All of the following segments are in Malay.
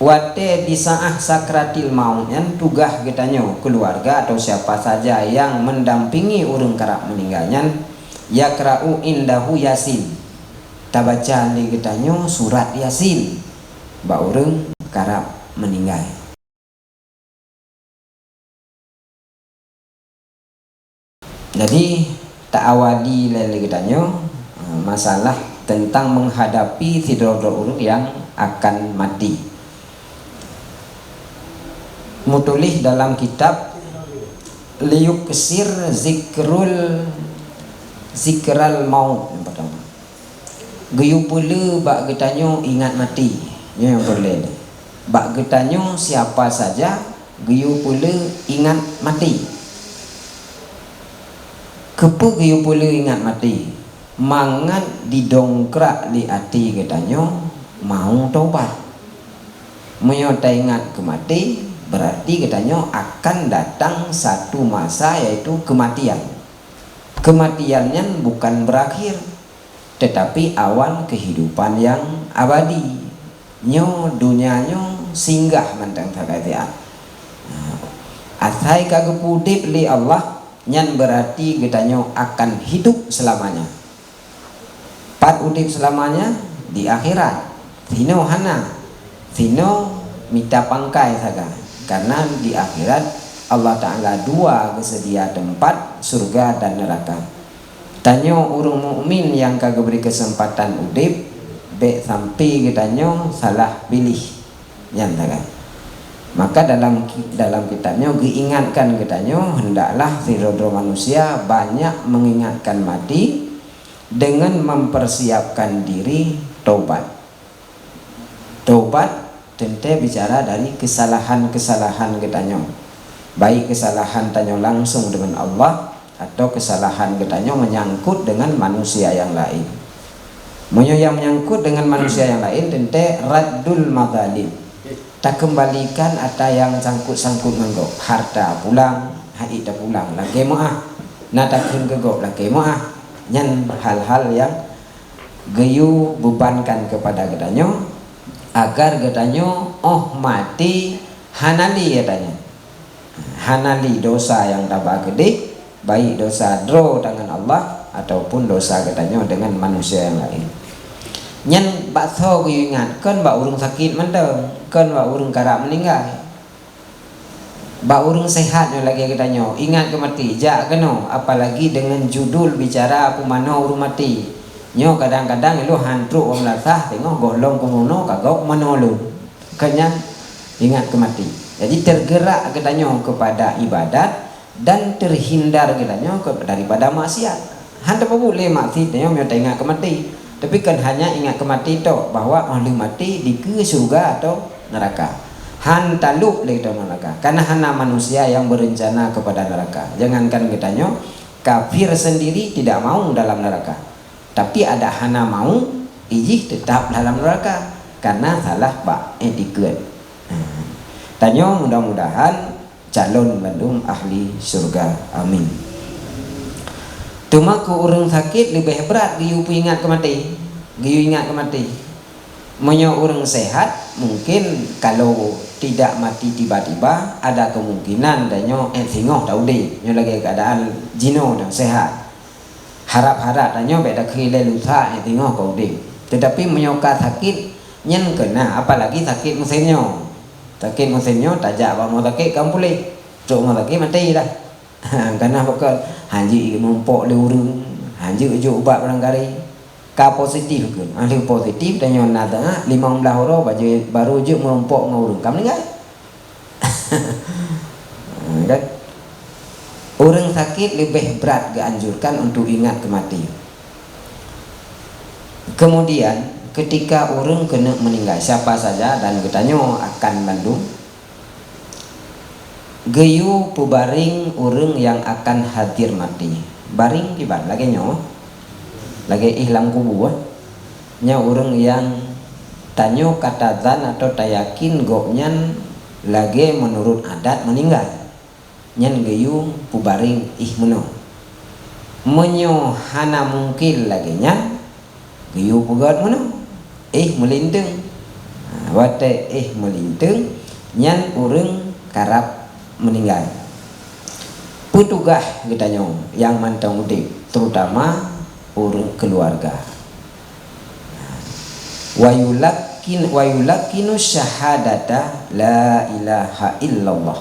wate di saat sakratil maut yang tugah katanya keluarga atau siapa saja yang mendampingi urang kerap meninggalnya yakra'u indahu yasin, tabaca li katanya surat yasin ba urang kerap meninggal. Jadi tak awali lele katanya masalah tentang menghadapi sidro-dro urang yang akan mati. Mutulih dalam kitab Liyuk Kesir Zikral Maut yang pertama. Geyu pula bak getanyo ingat mati. Yang boleh. Bak getanyo siapa saja geyu pula ingat mati. Kepa geyu pula ingat mati. Mangat didongkrak li ati getanyo mau taubat. Menyota ingat kemati berarti katanya akan datang satu masa yaitu kematian. Kematiannya bukan berakhir, tetapi awal kehidupan yang abadi. Nyo dunianyo singgah mentang tagatian. Asai kagepudip li Allah nyan berarti katanya akan hidup selamanya. Pat udip selamanya di akhirat. Sino hana, sino minta pangkai saga. Karena di akhirat Allah Ta'ala dua kesedia tempat surga dan neraka. Tanya orang mukmin yang kagak beri kesempatan udip be sampai katanya salah pilih yang kan. Maka dalam kitabnya diingatkan katanya hendaklah sidro manusia banyak mengingatkan mati dengan mempersiapkan diri taubat. Taubat tentu bicara dari kesalahan-kesalahan katanya, baik kesalahan tanya langsung dengan Allah atau kesalahan katanya menyangkut dengan manusia yang lain. Yang menyangkut dengan manusia yang lain tentu raddul madzalim, tak kembalikan ada yang sangkut-sangkut menggok harta pulang, hai tak pulang lagi maah, natakin gegok lagi maah, nyan hal-hal yang geyu bebankan kepada katanya agar katanya mati hanali katanya, hanali dosa yang tambah gede, baik dosa dro dengan Allah ataupun dosa katanya dengan manusia yang lain. Nyen bakso gue ingat kan bak urung sakit mendem, kan bak urung karap meninggal, bak urung sehat lagi katanya ingat ke mati jak keno, apalagi dengan judul bicara apa mana urung mati. Nyo kadang-kadang lu hantruk orang lasah tengok golong kemono kagok menolong kenyang ingat kemati. Jadi tergerak katanya kepada ibadat dan terhindar katanya daripada maksiat. Hanta boleh maksiat nyo mau ingat kemati, tapi kan hanya ingat kemati itu bahwa ahli mati di ke surga atau neraka. Hanta lu le neraka karena hanya manusia yang berencana kepada neraka. Jangankan katanya kafir sendiri tidak mau dalam neraka, tapi ada hana mau ijih tetap dalam neraka karena salah bak etiket. Tanya mudah-mudahan calon bandung ahli surga, amin. Cuma ku orang sakit lebih berat giyu ingat kemati, giyu ingat kemati. Menyo orang sehat mungkin kalau tidak mati tiba-tiba ada kemungkinan danyo singoh taudi nyo lagi keadaan jino dan sehat. Harap-harap tanya beda khile lusa tengok kau deh. Tetapi menyokat sakit nyen kena, apalagi sakit musimnya. Sakit musimnya tajak ba mau sakit kamu pulih. Cuk mau sakit mati dah. Karena bakal haji numpuk le urang, haji ujuk ubat barangkali. Ka positif kan. Ahli positif tanya nada 15 orang baru ujuk merompok ngurung. Kamu meninggal. Kan? Orang sakit lebih berat dianjurkan untuk ingat kematian. Kemudian ketika orang kena meninggal siapa saja dan katanya akan bandung geyu pubaring orang yang akan hadir mati. Baring kibat lagi nyo lagi ihlam kubur nya orang yang tanyo kata zan atau tayakin goknyan lagi menurut adat meninggal. Nyan geyu pubaring ihmuno menyo hana mungkin lagi nyan geyu pugat muno melinteng Wate melinteng nyan urang karap meninggal. Petugah kitanya yang mantang udip, terutama urang keluarga. Wayulakinu syahadata la ilaha illallah.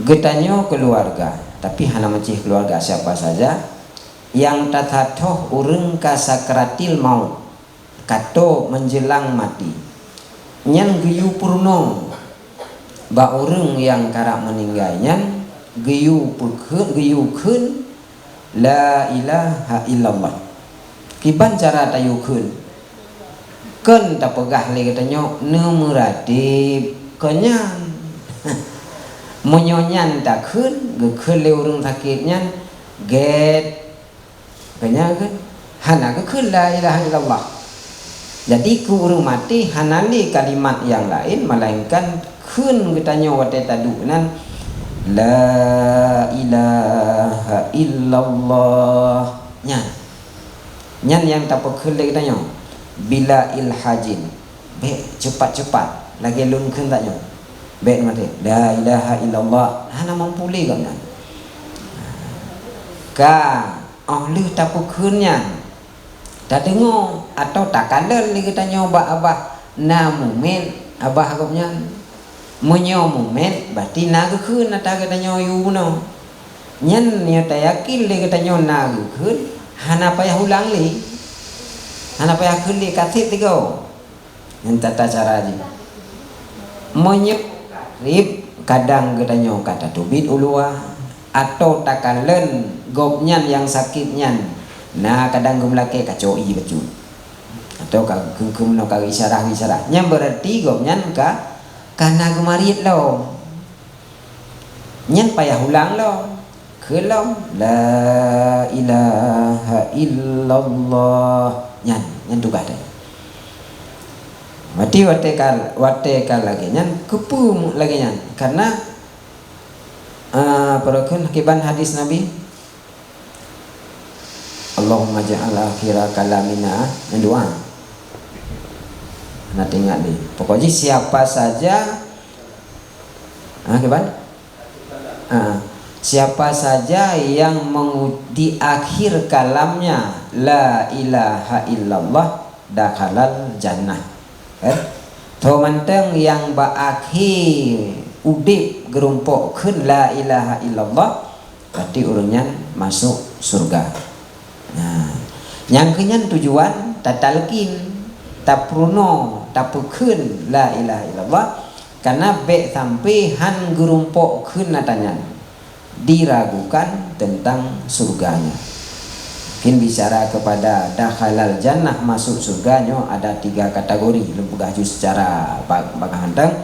Getanya keluarga, tapi hana mencih keluarga siapa saja yang tatatoh urang kasakratil maut, kato menjelang mati, nyan geyu purno ba urang yang karap meninggal nyan geyu keun la ilaha illallah. Kiban cara tayukeun ken tak pegah le katanya nemeradip kenyan menyonyan takun gekeun le urang sakitnya get kenya kan hana gekeun la ilaha illallah. Jadi ku urang mati hanali kalimat yang lain melainkan keun katanya wate tadunan la ilaha illallah nyan yang tak pegah le katanya bila ilhajin be cepat-cepat lagi lun keun taknya be mati la ilaha illallah hana mampu le kan ka ahli tapu keunnya tak dengar atau tak kalel li katanya abah na mumen abah agapnya menyo mumen berarti na keun ata katanya yuno nyen nya ta yakin li katanya na keun hana payah ulang li hana payah keli katit tiga yang tata cara aja menyerip kadang katanya kata tubit ulua atau takalen gopnyan yang sakitnyan nah kadang gumlake kacoi becu atau kagum no kag isyarah yang berarti gopnyan karena gemarit lo nyen payah ulang lo kelau la ilaha illallah nyan tugas deh. Mati wate kal lagi nyan kepu lagi nyan karena perakun akiban hadis Nabi Allahumma ja'al akhira kalamina yang doa. Nah tinggal nih. Pokoknya siapa saja akiban siapa saja yang di akhir kalamnya la ilaha illallah dakhalal jannah. To manteng yang baakhir udip gerumpok keun la ilaha illallah berarti urangnya masuk surga. Nah, yang kenyan tujuan tatalkin tapruno tapukeun la ilaha illallah karena be sampai han gerumpok keun natanya diragukan tentang surganya. Mungkin bicara kepada dakhalal jannah masuk surganya ada 3 kategori lempugaju secara bagahantang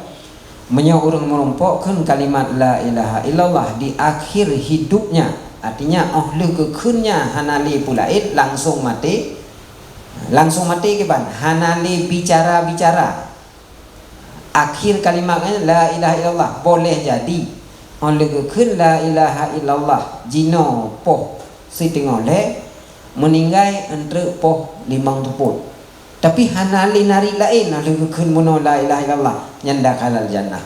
menyo urang merumpokkeun kalimat la ilaha illallah di akhir hidupnya artinya ahli kekeunnya hanali pulaid langsung mati ke ban hanali bicara akhir kalimatnya la ilaha illallah boleh jadi oleh kekeun la ilaha illallah jino poh siting oleh meninggal entre poh 5 teput tapi hanali nari lain oleh kekeun mono la ilaha illallah nyanda kalal jannah.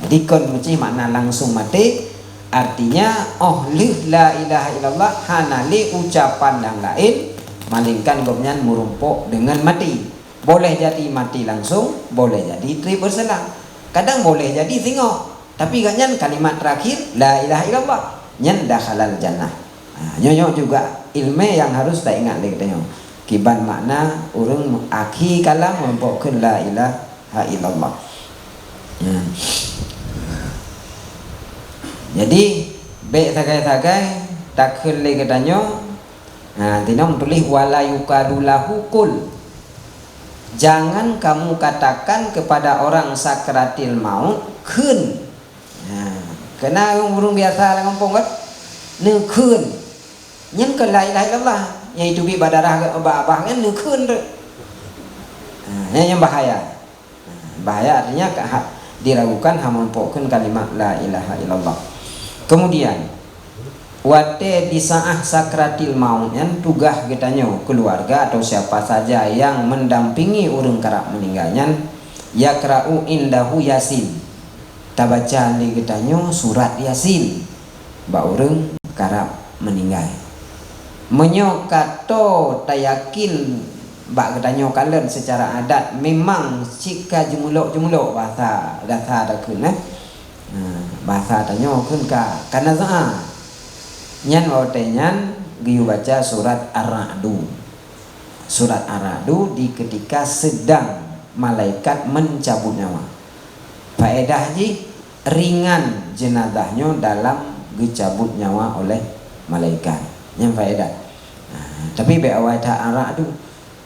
Jadi kon mesti makna langsung mati artinya oleh la ilaha illallah hanali ucapan yang lain malingkan gopnyan merumpok dengan mati. Boleh jadi mati langsung, boleh jadi tri berselang, kadang boleh jadi tengok tapi ganyan kalimat terakhir la ilaha illallah nyen dakhalal jannah. Nyonya juga ilmu yang harus tak ingat lagi katanya kiban makna urang akhir kalam merumpokkeun la ilaha illallah. Jadi be tagai-tagai takkeun le katanya tina tulis wala yukadulahu kul. Jangan kamu katakan kepada orang sakratil maut keun. Kena urang biasa ngomong kan neukeun nyen ke la ilaha illallah yaitu bi badarah ke abah kan neukeun re. Yang bahaya artinya diragukan hamun pokkeun kalimat la ilaha illallah. Kemudian Wate di saat sakratil maut yang tugah katanya keluarga atau siapa saja yang mendampingi urang karap meninggalnya yakra'u indahu yasin. Ta baca li katanya surat yasin ba urang karap meninggal. Menyokato ta yakin ba katanya kalen secara adat memang jika jumuluk bahasa dah keun bahasa tanya keun ka kana za nyan watenyan giu baca surat Ar-Ra'du. Surat Ar-Ra'du di ketika sedang malaikat mencabut nyawa. Faedah ji ringan jenazahnya dalam dicabut nyawa oleh malaikat. Yang faedah. Tapi be awal ta Ar-Ra'du.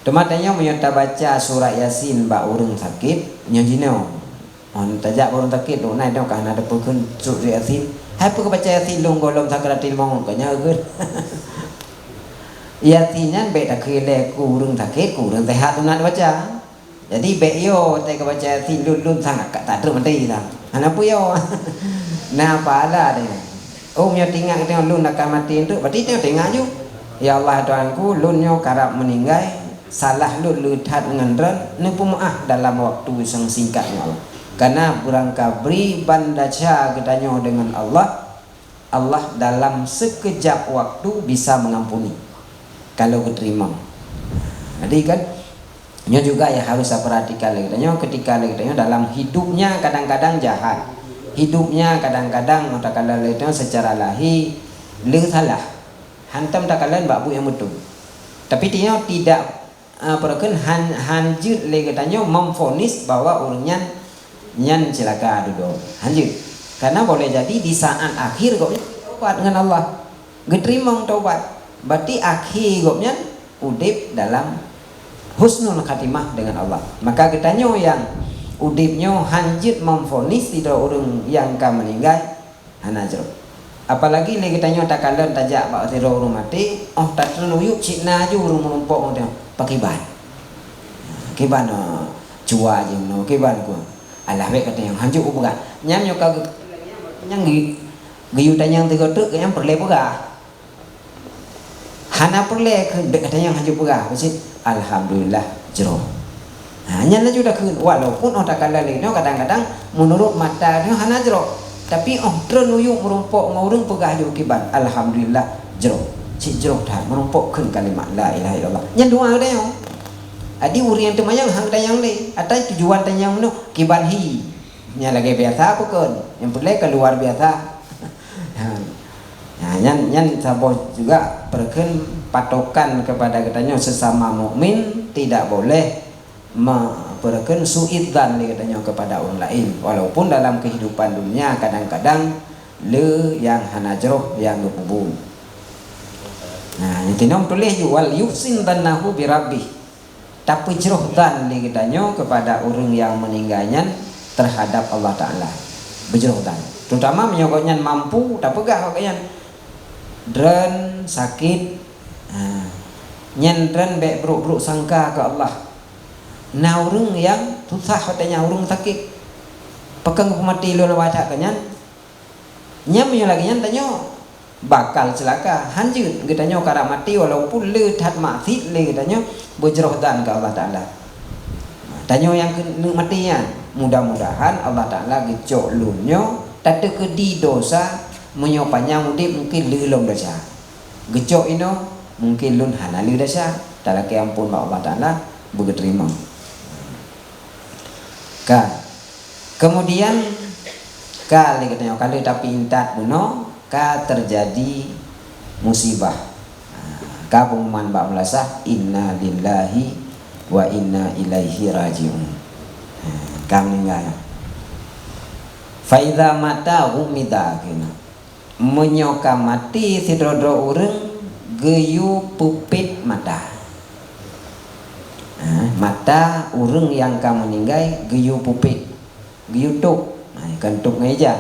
Tematanya menyata baca surat Yasin ba urang sakit nyojino. On tajak urang sakit do nai do kana ada pukun surat Yasin. Hai pu baca Yasin long golom sakratil maut kanya geun. Yasinnya be tak kele ku urang sakit ku urang sehat nak baca. Jadi be yo te baca Yasin lun sangat tak terus mati dah. Ana pu yo. Nah pala dia. Oh nya tinggal kita lun akan mati tu berarti dia tinggal ju. Ya Allah Tuhanku lun nyo karap meninggal salah lun lutat dengan ren ni pemaaf dalam waktu yang singkatnya Allah. Karena burang kabri bandaca gedanyo dengan Allah dalam sekejap waktu bisa mengampuni kalau diterima. Jadi kan nyo juga ya harus perhatikan gedanyo ketika gedanyo dalam hidupnya kadang-kadang jahat, hidupnya kadang-kadang matakala gedanyo secara lahir le salah hantam takalan babu yang betul, tapi dia tidak perken hanjut le gedanyo memfonis bahwa orangnya nyan celaka dulu lanjut karena boleh jadi di saat akhir kok taubat dengan Allah geterima taubat berarti akhir gopnya udip dalam husnul khatimah dengan Allah. Maka getanyo yang udipnya hanjut memfonis tidak orang yang akan meninggal hanajro apalagi le getanyo takalan tajak bak tiro urang mati tak teruyuk cina ju urang menumpuk dia pakai ban kiban cua je no kiban ku alah baik kata yang hanjuk uga nyam nyo ka nyang giyu tanyang tiga tuk yang perle uga hana perle kata yang hanjuk uga mesti alhamdulillah jero hanya na sudah keun walaupun tak kala leno kadang-kadang menurut mata dia hana jero tapi trenuyuk merumpok ngurung pegah ju kiban alhamdulillah jero cik jero dah merumpok keun kalimat la ilaha illallah nya doa dia adi urian tu mayang hang tayang ni atai tujuan tayang no kiban hi nya lagi biasa pukun yang boleh keluar biasa. Nah nyan sabo juga berken patokan kepada katanya sesama mukmin tidak boleh berken suidzan katanya kepada orang lain walaupun dalam kehidupan dunia kadang-kadang le yang hanajroh yang ngepubun. Nah itu nom tulis wal yusin danahu bi rabbih tapi jeroh dan katanya kepada orang yang meninggalnya terhadap Allah Ta'ala berjeroh dan terutama menyokoknya mampu tak pegah kayaknya dren sakit nyen dren bek buruk sangka ke Allah nah orang yang susah katanya orang sakit pegang mati lu wajah kayaknya nyam lagi tanya bakal celaka hanjut katanya kara mati walaupun le tat maksud le katanya berjeroh dan ke Allah Ta'ala tanya yang matinya mudah-mudahan Allah Ta'ala gecok lunyo tak kedi dosa menyopanya mudip mungkin lelong dosa gecok ino mungkin lun hanali dosa tak ampun Allah Ta'ala begeterima kan kemudian kali katanya kali tapi intat buno ka terjadi musibah ka pengumuman bak melasah inna lillahi wa inna ilaihi rajiun ka meninggal fa idza mata humida kena menyoka mati sidrodro urang geyu pupit mata mata urang yang ka meninggal geyu pupit geyu tuk kan tuk ngeja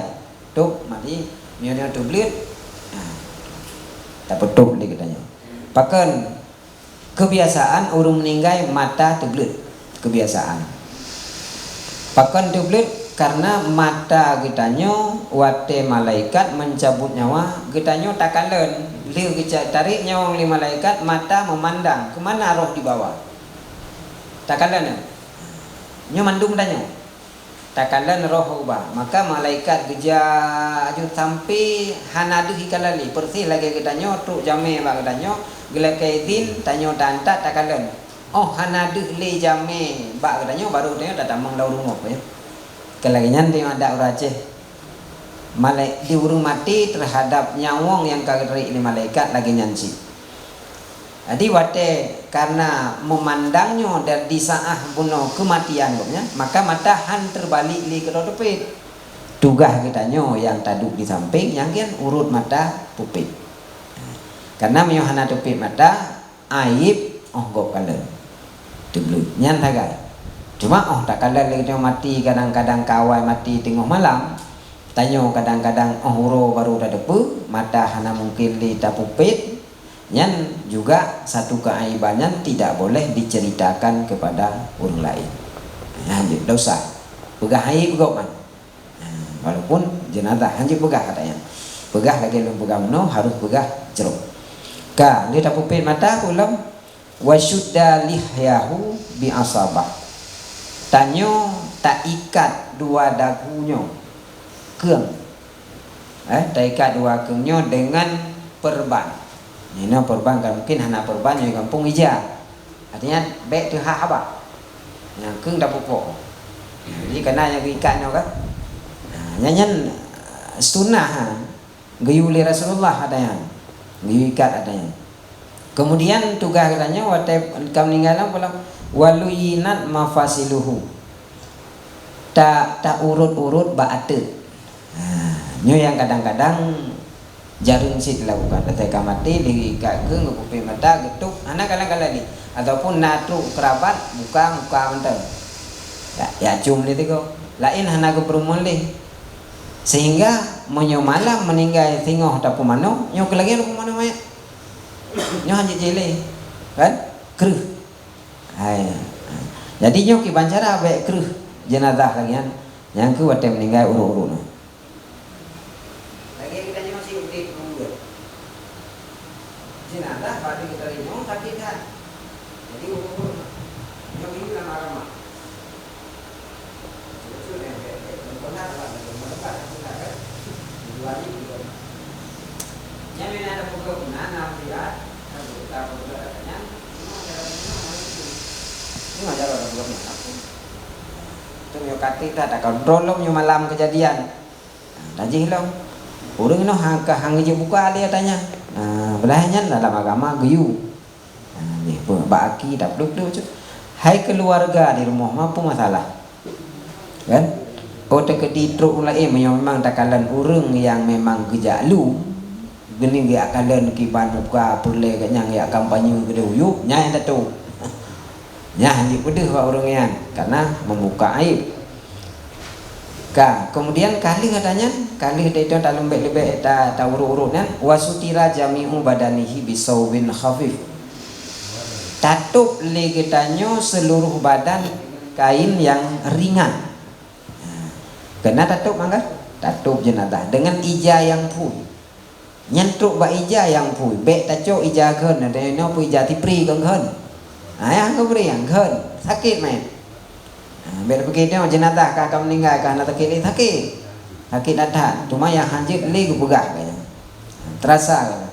tuk mati nyonya tu blit tak betul dia katanya pakan kebiasaan orang meninggal mata tu blit kebiasaan pakan tu blit karena mata getanyo wate malaikat mencabut nyawa getanyo takalen liu tarik nyawa li malaikat mata memandang kemana roh dibawa takalen nyo mandung danyo takalan roh ubah maka malaikat geja aju sampai hanadu hikalali persi lagi getanyo tu jame ba getanyo gelak kaidin tanyo tanta takalan oh hanadu le jame ba getanyo baru tanyo tatamang lau rumah ya kelagian dia ada urace diurung mati terhadap nyawong yang kageri ini malaikat lagi nyanci. Jadi wate karena memandangnya dari saah bunuh kematian maka matahan terbalik li ke pupit. Tugah kitanya yang taduk di samping yang kan urut mata pupit. Karena miohana tupit mata aib gok kalen. Dibelu nyan tagai. Cuma tak kala lagi mati kadang-kadang kawai mati tengah malam tanyo kadang-kadang huro baru dah depu mata hana mungkin li tapupit nyan juga satu keaibannya tidak boleh diceritakan kepada orang lain hanjut dosa pegah aib gok man walaupun jenazah hanjut pegah katanya pegah lagi belum pegah no harus pegah jeruk ka li tapupit mata ulam wasyudda lihyahu bi asabah tanyo tak ikat dua dagunya keung tak ikat dua keungnya dengan perban ini perban kan mungkin hanya perban yang kampung ija artinya baik tu apa yang keung dah pupuk jadi kena yang ikatnya kan nyanyian sunnah gayuli Rasulullah adanya gayu ikat adanya kemudian tugas katanya waktu kamu meninggalan pulang waluyinat mafasiluhu tak urut-urut ba'ate nyo yang kadang-kadang jarum sit dilakukan ketika mati diikat ke ngupupi mata getuk anak kala-kala ni ataupun natu kerabat buka muka mentah ya cum ni tiko lain hana ke perumulih sehingga menyo malam meninggal tingoh tapu mano nyo kelagi tapu mano maya nyo hanya jele kan keruh jadi nyo ki bancara baik keruh jenazah lagi yang ke wate meninggal uru-uru lagi kita nyo masih udik nunggu jenazah pada kita nyo sakit kan jadi uru-uru nyo ini lama-lama sudah benar lah benar kan dua ini nya mina ada pokok nana dia tahu katanya ini aja orang belum aku tu yo katita tak kontrol nyo malam kejadian tadi hilang urang no hang je buka dia tanya belahnya dalam agama geyu ni baki dak duk hai keluarga di rumah mampu masalah kan tekedi truk lain memang takalan urang yang memang gejalu geni ge akalan kiban buka perle kanyang ya kampanye gede uyuk nya yang tu nya hanya pedih pak orangnya karena membuka aib kemudian kali katanya kali itu tak lembek-lembek tak urut-urutnya wasutira jami'u badanihi bisawbin khafif tatup legetanyo seluruh badan kain yang ringan kena tatup mangga tatup jenazah dengan ija yang pun nyentuk ba ija yang pun bek taco ija kan ada no pu ija tipri kan yang kau beri yang kan sakit main biar begitu jenazah kakak meninggal karena sakit datang cuma yang hanjit li gubegah kayaknya terasa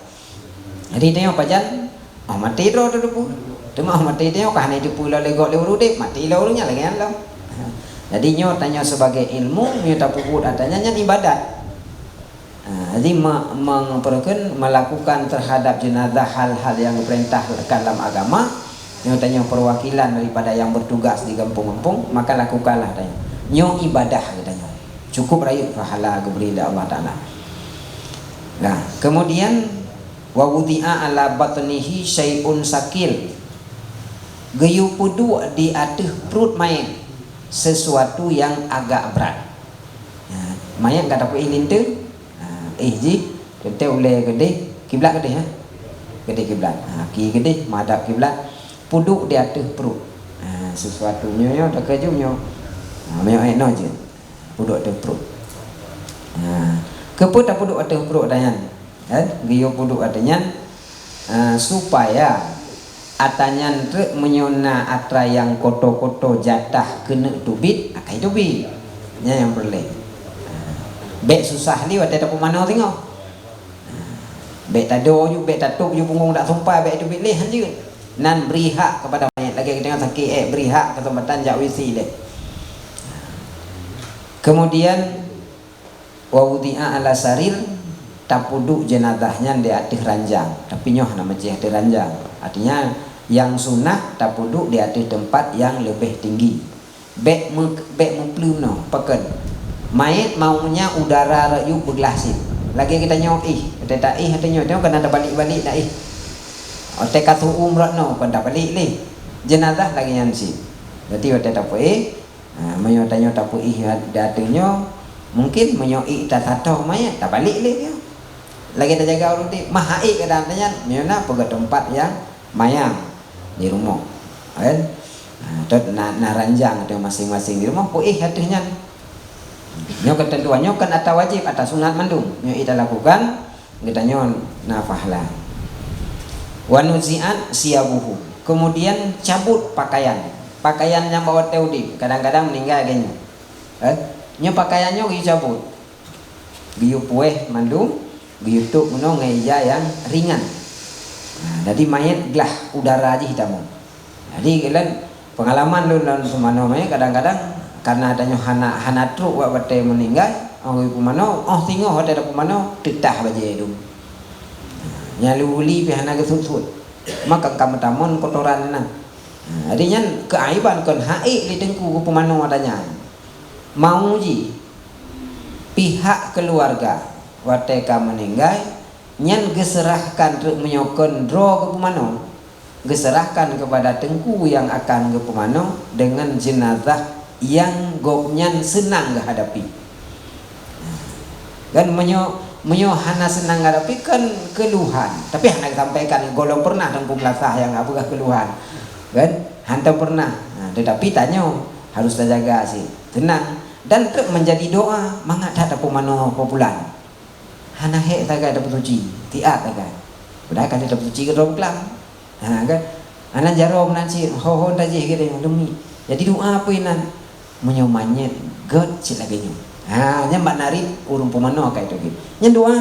jadi tengok pajan mati ro tu pun cuma mati tengok kan itu pula legok le urut mati la urutnya lagi kan jadi nyo tanya sebagai ilmu nyo tak puput adanya nya ibadat jadi melakukan terhadap jenazah hal-hal yang diperintah dalam agama nyo tanya perwakilan daripada yang bertugas di kampung-kampung maka lakukanlah tanya nyo ibadah katanya cukup rayu pahala diberi Allah Taala. Nah kemudian wa wudi'a ala batnihi syai'un sakil geyu pudu di atas perut main sesuatu yang agak berat mayat kata apa ilin tu ji kita boleh gede kiblat gede gede kiblat ki gede madhab kiblat puduk di atas perut sesuatu nyo tak kejumnya mayo eno je puduk atas perut. Keput tak puduk atas perut danyan. Giyo puduk atasnya supaya atanyan tu menyona atra yang koto-koto jatah kena tubit, akai tubit. Nya yang boleh. Bek susah ni waktu tak pemana tengok. Bek tado you, bek tatuk you punggung tak sumpah bek tubit leh hanje. Nan beri hak kepada mayat lagi kita sakit beri hak ke tempatan jak WC leh. Kemudian wawudi'a ala sarir tapuduk jenazahnya di atas ranjang, tapi nyoh nama di atas ranjang. Artinya yang sunnah tapuduk di atas tempat yang lebih tinggi. Bek mempelum no peken. Mayat maunya udara rayu bergelasin. Lagi kita nyoh kita tak hati nyoh tengok kena ada balik-balik dah ote katu umrah no kena balik leh. Jenazah lagi yang si. Berarti ote tak menyo tanyo tak datangnya mungkin menyoi tak tato mayat tak balik leh. Lagi kita jaga orang tu mahai ke dalamnya nyona pergi tempat yang mayang di rumah kan na ranjang tu masing-masing di rumah hatinya nyo ketentuannya kan atau wajib atau sunat mandung nyo kita lakukan kita nyo nafahlah wanuzian siabuhu kemudian cabut pakaian yang bawa teudi kadang-kadang meninggal gini nyo pakaiannya dicabut giu pueh mandung YouTube menong ngeja yang ringan. Jadi mayat gelah udara aja hitamu. Jadi kalian pengalaman lu dalam semana mayat kadang-kadang karena adanya hana truk buat bete meninggal, ibu mano, tengok ada pemano tetah baje itu. Nyalu uli pi hana gesut-sut. Maka kamu tamon kotoran nang. Adanya keaiban kon haik di tengku pemano adanya. Mau ji pihak keluarga wateka meninggal nyan geserahkan truk menyokon dro ke pemano geserahkan kepada tengku yang akan ke pemano dengan jenazah yang goknyan senang hadapi kan menyo hana senang hadapi kan keluhan tapi hana sampaikan golong pernah tengku melasah yang apakah keluhan kan hantar pernah tetapi tanya harus terjaga sih tenang dan truk menjadi doa mangat ada pemano populan hana hek tagai dapat suci tiat tagai udah kan dapat suci ke dalam kelam kan anak jarom nanti ho taji gitu demi jadi doa apa inan menyomanya god sila genyo nya mbak nari urung pemano kayak itu gitu nya doa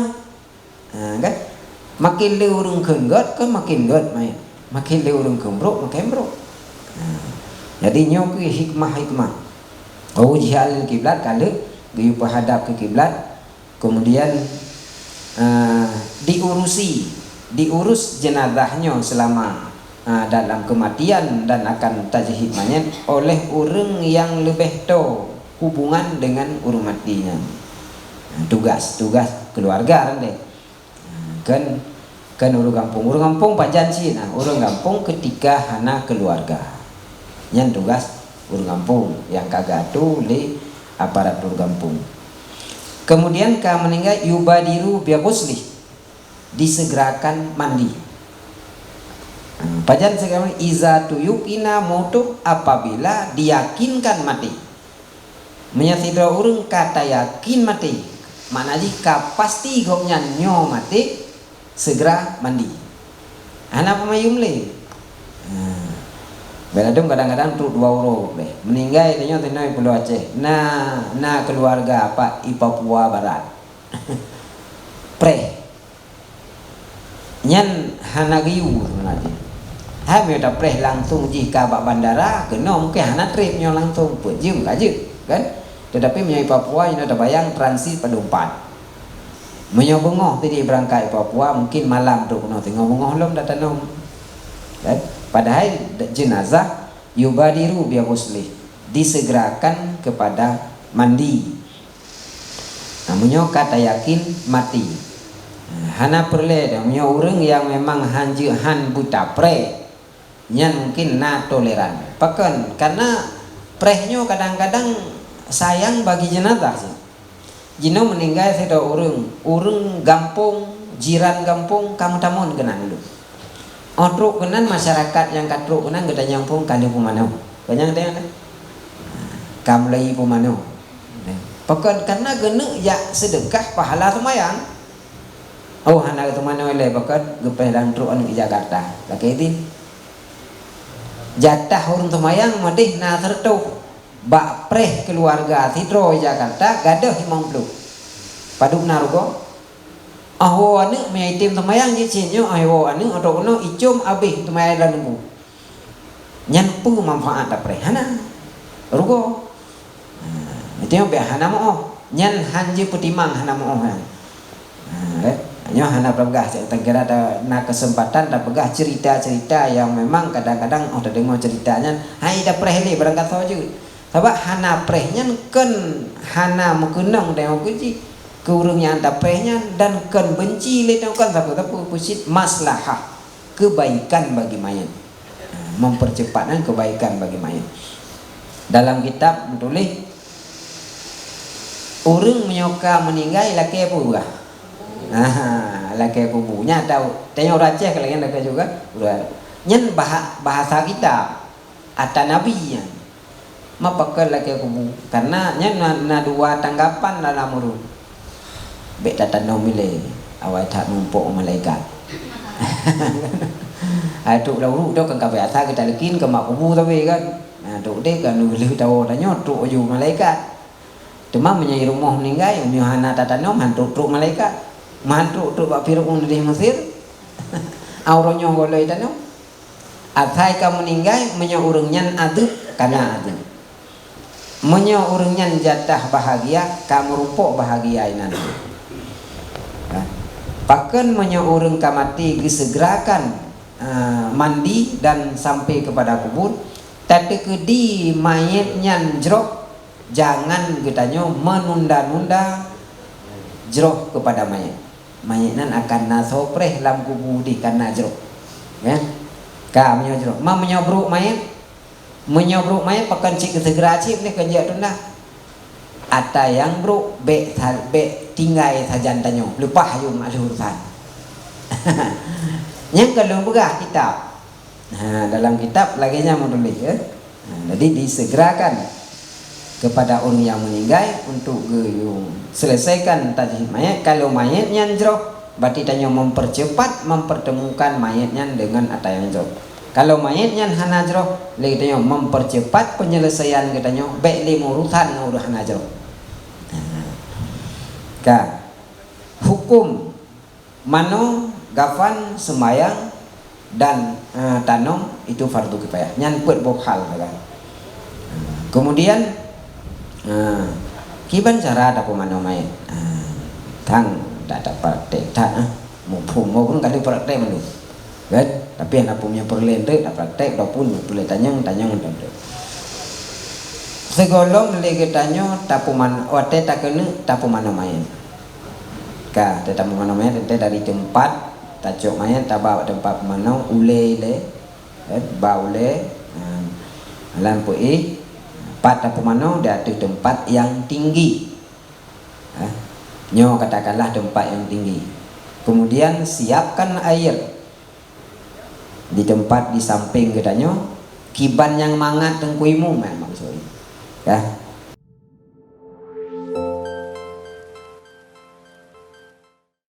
kan makin le urung keun god kan makin god makin le urung kembrok makin bro jadi nyok hikmah jihal kiblat kalau dia hadap ke kiblat kemudian diurus jenazahnya selama dalam kematian dan akan tajhid mayat oleh orang yang lebih tahu hubungan dengan urung matinya. Tugas keluarga kan urung kampung pajan sih urung kampung ketika hana keluarga yang tugas urung kampung yang kagak tuh di aparat urung kampung. Kemudian kau meninggal yubadiru biakuslih disegerakan mandi. Pajan sekarang iza tuyukina mutu apabila diyakinkan mati. Menyasidra urung kata yakin mati. Mana jika pasti goknya nyo mati segera mandi. Anak pemayum le. Beladum kadang-kadang tu 2 euro meninggal tanya tenai Pulau Aceh na keluarga apa i Papua Barat pre nyan hana giu nanti me ta pre langsung jika bak bandara kena mungkin hana trip nyo langsung pun jum aja kan tetapi menyai Papua ini ada bayang transit pada 4 menyobongoh tadi berangkat Papua mungkin malam tu kena tengok bongoh lom datang nom kan padahal jenazah yubadiru biaguslih disegerakan kepada mandi. Namanya kata yakin mati. Hana perle namanya orang yang memang han buta pre nyan mungkin na toleran. Pakan karena prehnya kadang-kadang sayang bagi jenazah sih. Jino meninggal seda urung gampung jiran gampung kamu tamun kenan dulu. Truk kenan masyarakat yang katruk kenan kita nyampung kali pemano. Banyak dia kan. Kamlai pemano. Pokok karena gena ya sedekah pahala semayang. Oh hana itu mana oleh pokok gepeh lang truk anu Jakarta. Laki itu jatah orang semayang madih na sertu bak preh keluarga tidro Jakarta gadah 50. Paduk narugo. Aho anu me item semayang je cinyo aho anu odono icum abih semayang dan nunggu. Nyan pu manfaat preh hana. Rugo. Itu yang hana mo nyan hanji putimang hana mo han. Nyo hana pegah kira ada na kesempatan dah pegah cerita-cerita yang memang kadang-kadang dah dengar ceritanya hai dah preh le berangkat saja. Sebab hana prehnya kan hana mekenang dengan kuji keurungnya anda prehnya dan kan benci le kan tapi pusit maslahah kebaikan bagi mayat. Mempercepatkan kebaikan bagi mayat. Dalam kitab menulis orang menyoka meninggal laki apa juga? Laki kubunya tahu. Tanya orang Aceh kalian laki juga. Nyen bahasa kita atau nabinya. Mapakal laki kubu. Karena nyen na dua tanggapan dalam urut. Bek tatan nomile awal tak numpuk malaikat. Atuk lalu tu kan biasa kita lekin ke mak kubu tapi kan. Atuk dek kan lu tahu tanya tu uju malaikat. Cuma menyai rumah meninggal hana tatanom hantu truk malaikat. Mantu truk bak Firaun di Mesir. Auronya goloi tanam. Athai kamu meninggal menyo urangnya aduk kana aduk. Menyo urangnya jatah bahagia kamu rumpuk bahagia nanti. Pakan menyo urang kamati disegerakan mandi dan sampai kepada kubur. Tapi kedi mayatnya jerok jangan getanyo menunda-nunda jerok kepada mayat. Mayat nan akan nasopreh lam kubur di karena jerok. Ya. Ka menyo jerok. Ma menyobruk mayat pakan cik segera cik ni kerja tunda. Ata yang bro be tinggai sajan tanyo lupa yung ada urusan. Yang kalau begah kitab. Dalam kitab laginya menulis ya. Jadi disegerakan kepada orang yang meninggal untuk selesaikan tajhid mayat. Kalau mayatnya jerok berarti tanya mempercepat mempertemukan mayatnya dengan ata yang jerok. Kalau mayatnya hana jerok lagi tanya mempercepat penyelesaian katanya baik lima urusan udah hana jerok. Hukum mano gafan sembayang dan tanom itu fardu kifayah nyan put bokhal kan. Kemudian kiban cara ada pemano mayat tang tak praktek tak mau pun kali praktek melu kan tapi anak punya perlente tak praktek walaupun boleh tanya segolong lagi tanya tapuman wate tak kena tapumano mayat ka tapumano mayat dari tempat tacok mayat tak bawa tempat mana ule le baule lampu pat tapumano dari tempat yang tinggi nyo katakanlah tempat yang tinggi kemudian siapkan air di tempat di samping katanya kiban yang mangat tengkuimu maksudnya ya